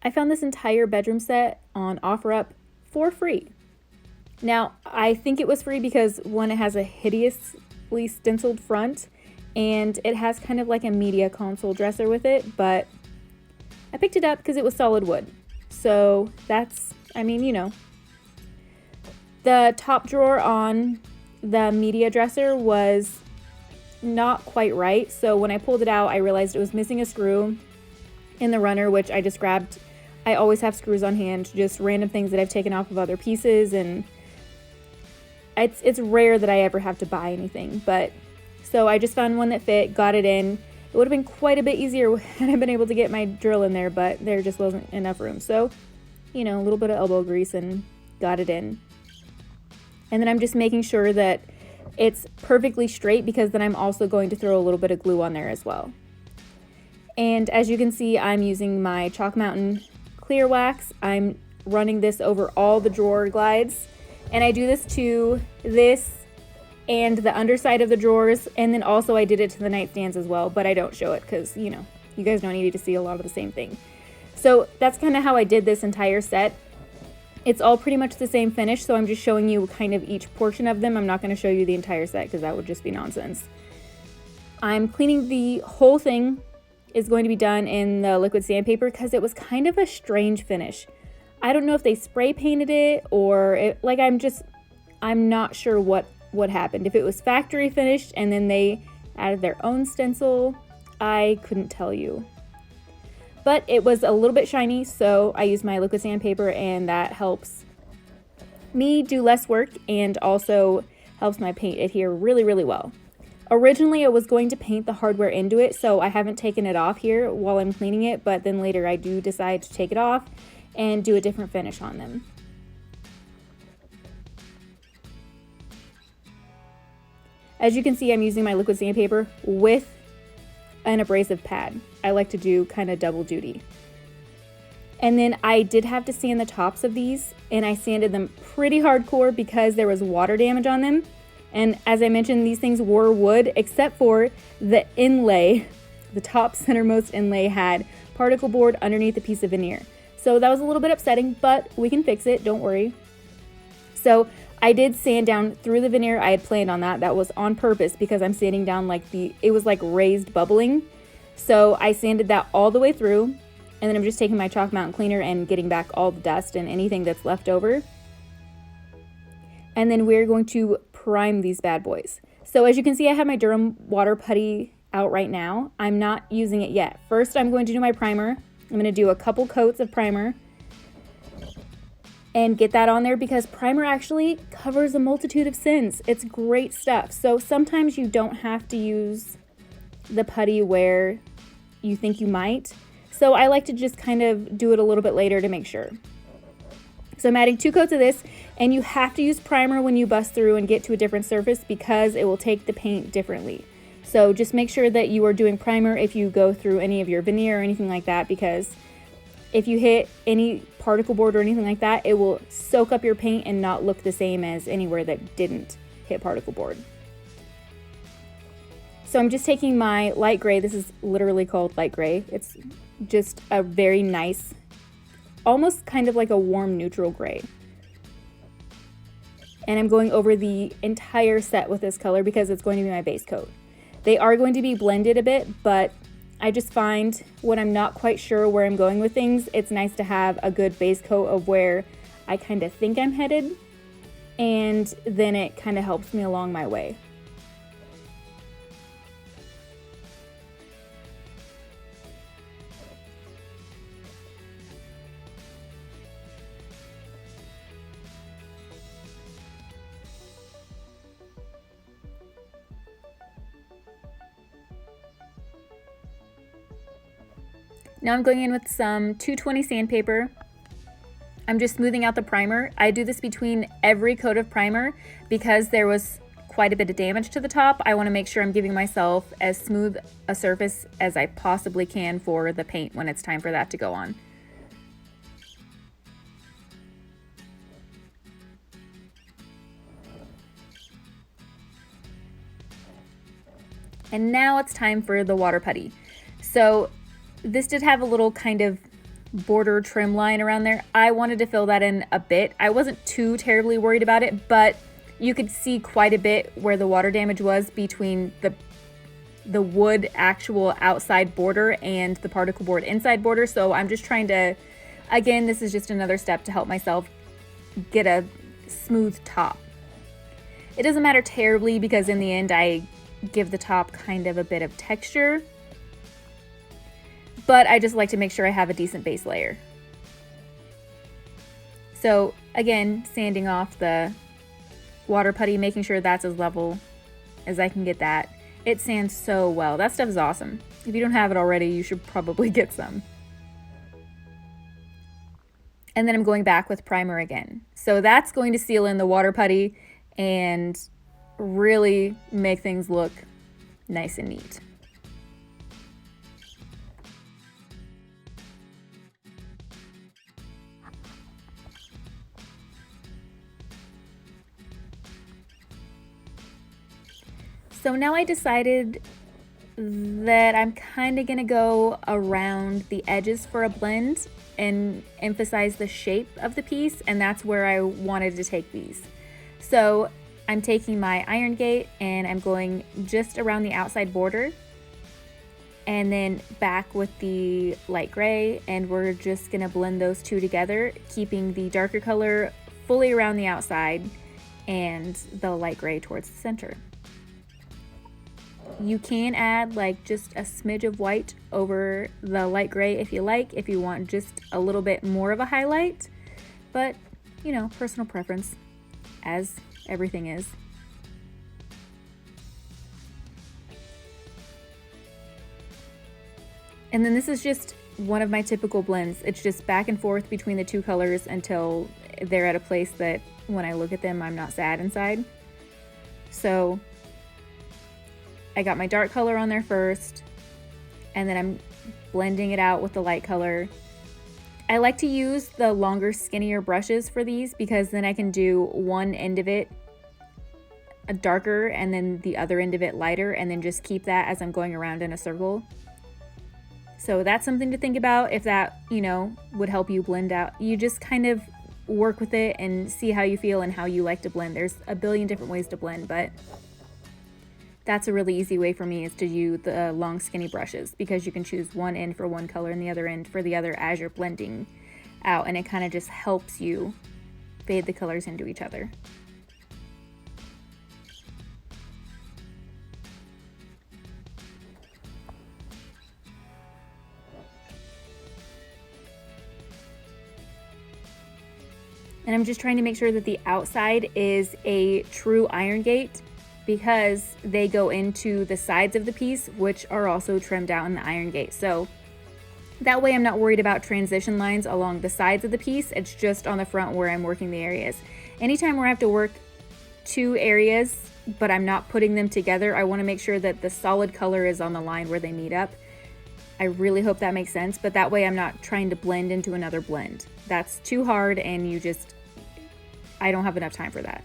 I found this entire bedroom set on OfferUp for free. Now, I think it was free because one, it has a hideously stenciled front, and it has kind of like a media console dresser with it, but I picked it up because it was solid wood. So that's, I mean, you know. The top drawer on the media dresser was not quite right, so when I pulled it out, I realized it was missing a screw in the runner, which I just grabbed. I always have screws on hand, just random things that I've taken off of other pieces, and it's rare that I ever have to buy anything, but so I just found one that fit, got it in. It would have been quite a bit easier had I been able to get my drill in there, but there just wasn't enough room. So, you know, a little bit of elbow grease and got it in. And then I'm just making sure that it's perfectly straight, because then I'm also going to throw a little bit of glue on there as well. And as you can see, I'm using my Chalk Mountain clear wax. I'm running this over all the drawer glides, and I do this to this and the underside of the drawers, and then also I did it to the nightstands as well, but I don't show it because, you know, you guys don't need to see a lot of the same thing. So that's kind of how I did this entire set. It's all pretty much the same finish, so I'm just showing you kind of each portion of them. I'm not going to show you the entire set because that would just be nonsense. I'm cleaning the whole thing. Is going to be done in the liquid sandpaper because it was kind of a strange finish. I don't know if they spray painted it or I'm not sure what happened. If it was factory finished and then they added their own stencil, I couldn't tell you. But it was a little bit shiny, so I used my liquid sandpaper, and that helps me do less work and also helps my paint adhere really, really well. Originally, I was going to paint the hardware into it, so I haven't taken it off here while I'm cleaning it, but then later I do decide to take it off and do a different finish on them. As you can see, I'm using my liquid sandpaper with an abrasive pad. I like to do kind of double duty. And then I did have to sand the tops of these, and I sanded them pretty hardcore because there was water damage on them. And as I mentioned, these things were wood, except for the inlay. The top centermost inlay had particle board underneath a piece of veneer. So that was a little bit upsetting, but we can fix it, don't worry. So I did sand down through the veneer. I had planned on that. That was on purpose because I'm sanding down it was like raised bubbling. So I sanded that all the way through, and then I'm just taking my Chalk Mountain cleaner and getting back all the dust and anything that's left over. And then we're going to prime these bad boys. So as you can see, I have my Durham water putty out right now. I'm not using it yet. First, I'm going to do my primer. I'm going to do a couple coats of primer and get that on there because primer actually covers a multitude of sins. It's great stuff. So sometimes you don't have to use the putty where you think you might. So I like to just kind of do it a little bit later to make sure. So I'm adding 2 coats of this, and you have to use primer when you bust through and get to a different surface because it will take the paint differently. So just make sure that you are doing primer if you go through any of your veneer or anything like that, because if you hit any particle board or anything like that, it will soak up your paint and not look the same as anywhere that didn't hit particle board. So I'm just taking my light gray. This is literally called light gray. It's just a very nice, almost kind of like a warm neutral gray. And I'm going over the entire set with this color because it's going to be my base coat. They are going to be blended a bit, but I just find when I'm not quite sure where I'm going with things, it's nice to have a good base coat of where I kind of think I'm headed, and then it kind of helps me along my way. Now I'm going in with some 220 sandpaper. I'm just smoothing out the primer. I do this between every coat of primer because there was quite a bit of damage to the top. I want to make sure I'm giving myself as smooth a surface as I possibly can for the paint when it's time for that to go on. And now it's time for the water putty. So this did have a little kind of border trim line around there. I wanted to fill that in a bit. I wasn't too terribly worried about it, but you could see quite a bit where the water damage was between the wood actual outside border and the particle board inside border. So I'm just trying to, again, this is just another step to help myself get a smooth top. It doesn't matter terribly because in the end I give the top kind of a bit of texture, but I just like to make sure I have a decent base layer. So again, sanding off the water putty, making sure that's as level as I can get that. It sands so well. That stuff is awesome. If you don't have it already, you should probably get some. And then I'm going back with primer again. So that's going to seal in the water putty and really make things look nice and neat. So now I decided that I'm kind of going to go around the edges for a blend and emphasize the shape of the piece, and that's where I wanted to take these. So I'm taking my iron gate and I'm going just around the outside border and then back with the light gray, and we're just going to blend those two together, keeping the darker color fully around the outside and the light gray towards the center. You can add like just a smidge of white over the light gray if you like, if you want just a little bit more of a highlight, but you know, personal preference, as everything is. And then this is just one of my typical blends. It's just back and forth between the two colors until they're at a place that when I look at them, I'm not sad inside. So I got my dark color on there first, and then I'm blending it out with the light color. I like to use the longer, skinnier brushes for these because then I can do one end of it a darker and then the other end of it lighter, and then just keep that as I'm going around in a circle. So that's something to think about if that, you know, would help you blend out. You just kind of work with it and see how you feel and how you like to blend. There's a billion different ways to blend, but that's a really easy way for me, is to use the long skinny brushes, because you can choose one end for one color and the other end for the other as you're blending out, and it kind of just helps you fade the colors into each other. And I'm just trying to make sure that the outside is a true iron gate, because they go into the sides of the piece, which are also trimmed out in the iron gate. So that way I'm not worried about transition lines along the sides of the piece. It's just on the front where I'm working the areas. Anytime where I have to work two areas, but I'm not putting them together, I want to make sure that the solid color is on the line where they meet up. I really hope that makes sense, but that way I'm not trying to blend into another blend. That's too hard, and I don't have enough time for that.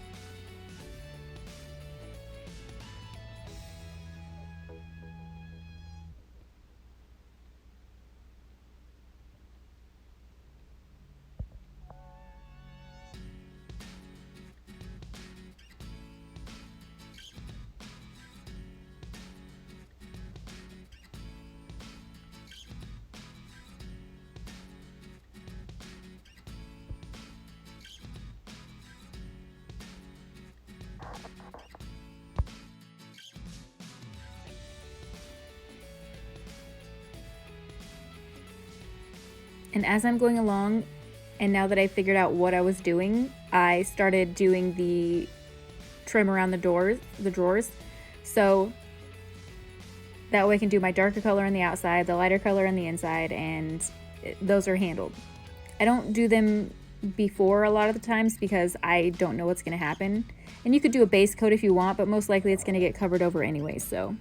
And as I'm going along, and now that I figured out what I was doing, I started doing the trim around the drawers. So that way I can do my darker color on the outside, the lighter color on the inside, and those are handled. I don't do them before a lot of the times because I don't know what's going to happen. And you could do a base coat if you want, but most likely it's going to get covered over anyway. So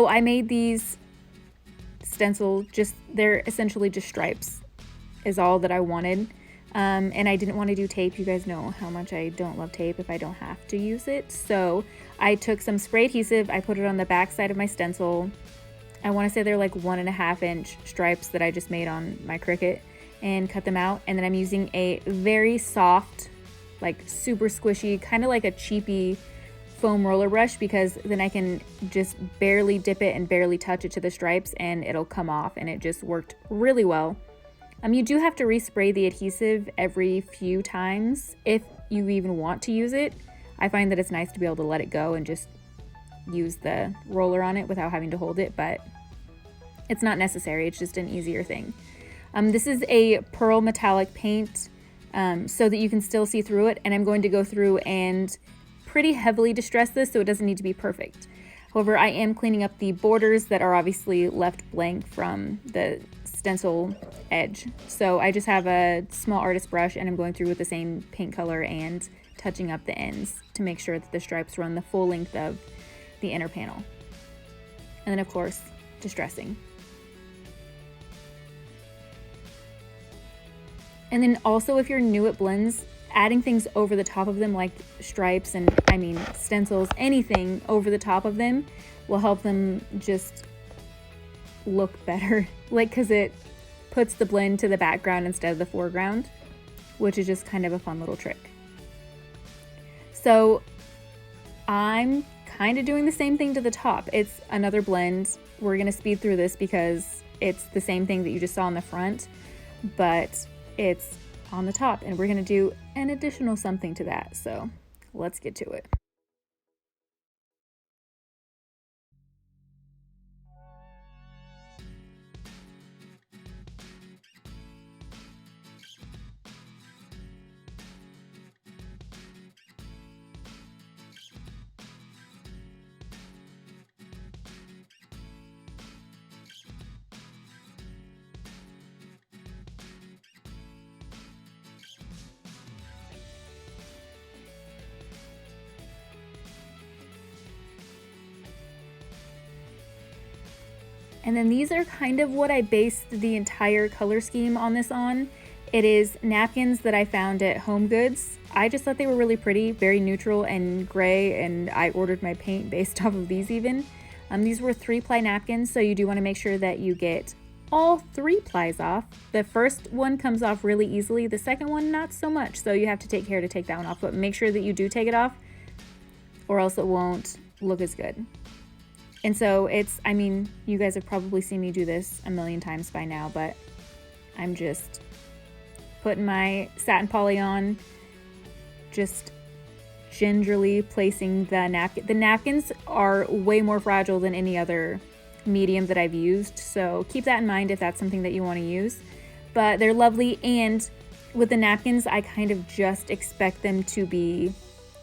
I made these stencil, they're essentially just stripes is all that I wanted. And I didn't want to do tape. You guys know how much I don't love tape if I don't have to use it. So I took some spray adhesive, I put it on the back side of my stencil, I want to say they're like 1.5-inch stripes that I just made on my Cricut, and cut them out. And then I'm using a very soft, like super squishy, kind of like a cheapy foam roller brush, because then I can just barely dip it and barely touch it to the stripes and it'll come off, and it just worked really well. You do have to respray the adhesive every few times if you even want to use it. I find that it's nice to be able to let it go and just use the roller on it without having to hold it, but it's not necessary. It's just an easier thing. This is a pearl metallic paint, so that you can still see through it, and I'm going to go through and pretty heavily distress this so it doesn't need to be perfect. However, I am cleaning up the borders that are obviously left blank from the stencil edge. So I just have a small artist brush, and I'm going through with the same paint color and touching up the ends to make sure that the stripes run the full length of the inner panel. And then of course, distressing. And then also, if you're new at blends, adding things over the top of them, like stripes and stencils, anything over the top of them will help them just look better. Like, because it puts the blend to the background instead of the foreground, which is just kind of a fun little trick. So I'm kind of doing the same thing to the top. It's another blend. We're going to speed through this because it's the same thing that you just saw on the front, but it's on the top, and we're going to do an additional something to that. So let's get to it. And then these are kind of what I based the entire color scheme on this on. It is napkins that I found at Home Goods. I just thought they were really pretty, very neutral and gray, and I ordered my paint based off of these even. These were 3-ply napkins, so you do want to make sure that you get all 3 plies off. The first one comes off really easily, the second one not so much, so you have to take care to take that one off, but make sure that you do take it off or else it won't look as good. And so it's, you guys have probably seen me do this a million times by now, but I'm just putting my satin poly on, just gingerly placing the napkin. The napkins are way more fragile than any other medium that I've used, so keep that in mind if that's something that you want to use. But they're lovely, and with the napkins, I kind of just expect them to be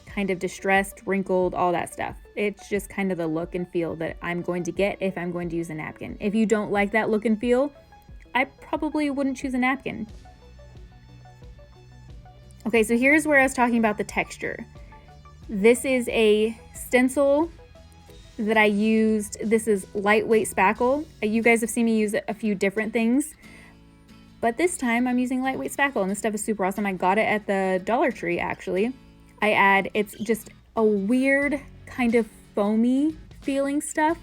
kind of distressed, wrinkled, all that stuff. It's just kind of the look and feel that I'm going to get if I'm going to use a napkin. If you don't like that look and feel, I probably wouldn't choose a napkin. Okay, so here's where I was talking about the texture. This is a stencil that I used. This is lightweight spackle. You guys have seen me use a few different things, but this time I'm using lightweight spackle, and this stuff is super awesome. I got it at the Dollar Tree, actually. It's just a weird kind of foamy feeling stuff.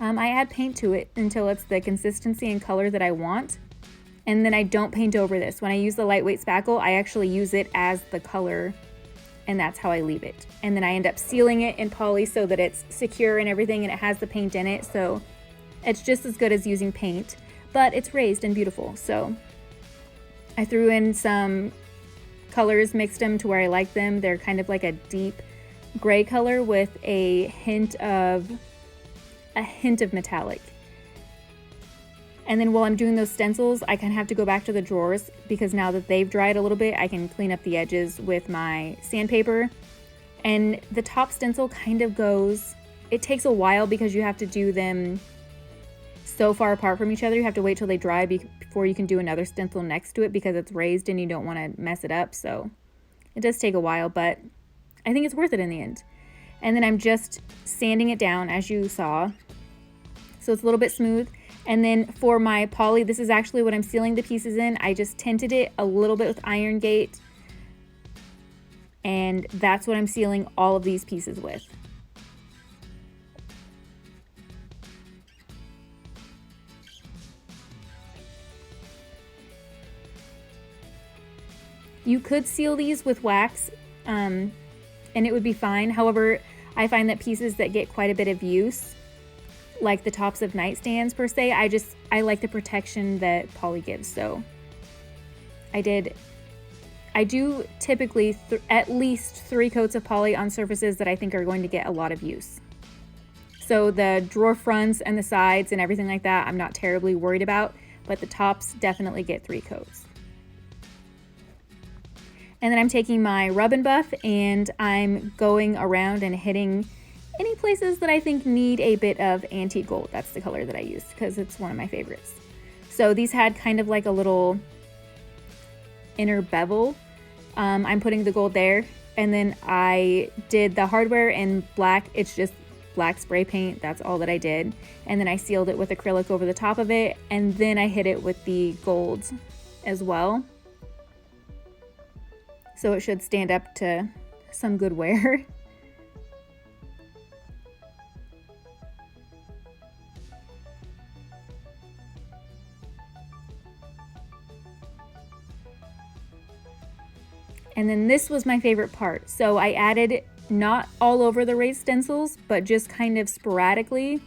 I add paint to it until it's the consistency and color that I want. And then I don't paint over this. When I use the lightweight spackle, I actually use it as the color, and that's how I leave it. And then I end up sealing it in poly so that it's secure and everything, and it has the paint in it. So it's just as good as using paint, but it's raised and beautiful. So I threw in some colors, mixed them to where I like them. They're kind of like a deep gray color with a hint of metallic. And then while I'm doing those stencils, I kind of have to go back to the drawers, because now that they've dried a little bit, I can clean up the edges with my sandpaper. And the top stencil kind of goes, it takes a while because you have to do them so far apart from each other. You have to wait till they dry before you can do another stencil next to it, because it's raised and you don't want to mess it up. So it does take a while, but I think it's worth it in the end. And then I'm just sanding it down, as you saw, so it's a little bit smooth. And then for my poly, this is actually what I'm sealing the pieces in. I just tinted it a little bit with Iron Gate, and that's what I'm sealing all of these pieces with. You could seal these with wax and it would be fine. However, I find that pieces that get quite a bit of use, like the tops of nightstands per se, I like the protection that poly gives. So I do typically at least 3 coats of poly on surfaces that I think are going to get a lot of use. So the drawer fronts and the sides and everything like that, I'm not terribly worried about, but the tops definitely get 3 coats. And then I'm taking my rub and buff and I'm going around and hitting any places that I think need a bit of antique gold. That's the color that I used because it's one of my favorites. So these had kind of like a little inner bevel. I'm putting the gold there, and then I did the hardware in black. It's just black spray paint. That's all that I did. And then I sealed it with acrylic over the top of it, and then I hit it with the gold as well. So it should stand up to some good wear. And then this was my favorite part. So I added, not all over the raised stencils, but just kind of sporadically,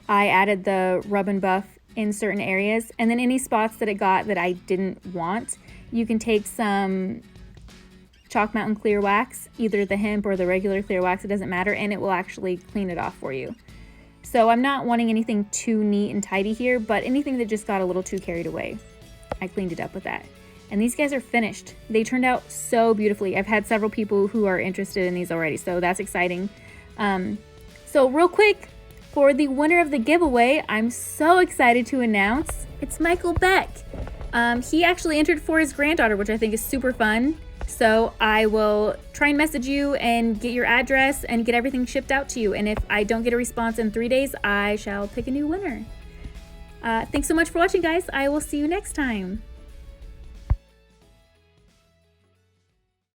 I added the rub and buff in certain areas. And then any spots that it got that I didn't want, you can take some Chalk Mountain clear wax, either the hemp or the regular clear wax, it doesn't matter, and it will actually clean it off for you. So I'm not wanting anything too neat and tidy here, but anything that just got a little too carried away, I cleaned it up with that. And these guys are finished. They turned out so beautifully. I've had several people who are interested in these already, so that's exciting. So real quick, for the winner of the giveaway, I'm so excited to announce it's Michael Beck. He actually entered for his granddaughter, which I think is super fun. So I will try and message you and get your address and get everything shipped out to you. And if I don't get a response in 3 days, I shall pick a new winner. Thanks so much for watching, guys. I will see you next time.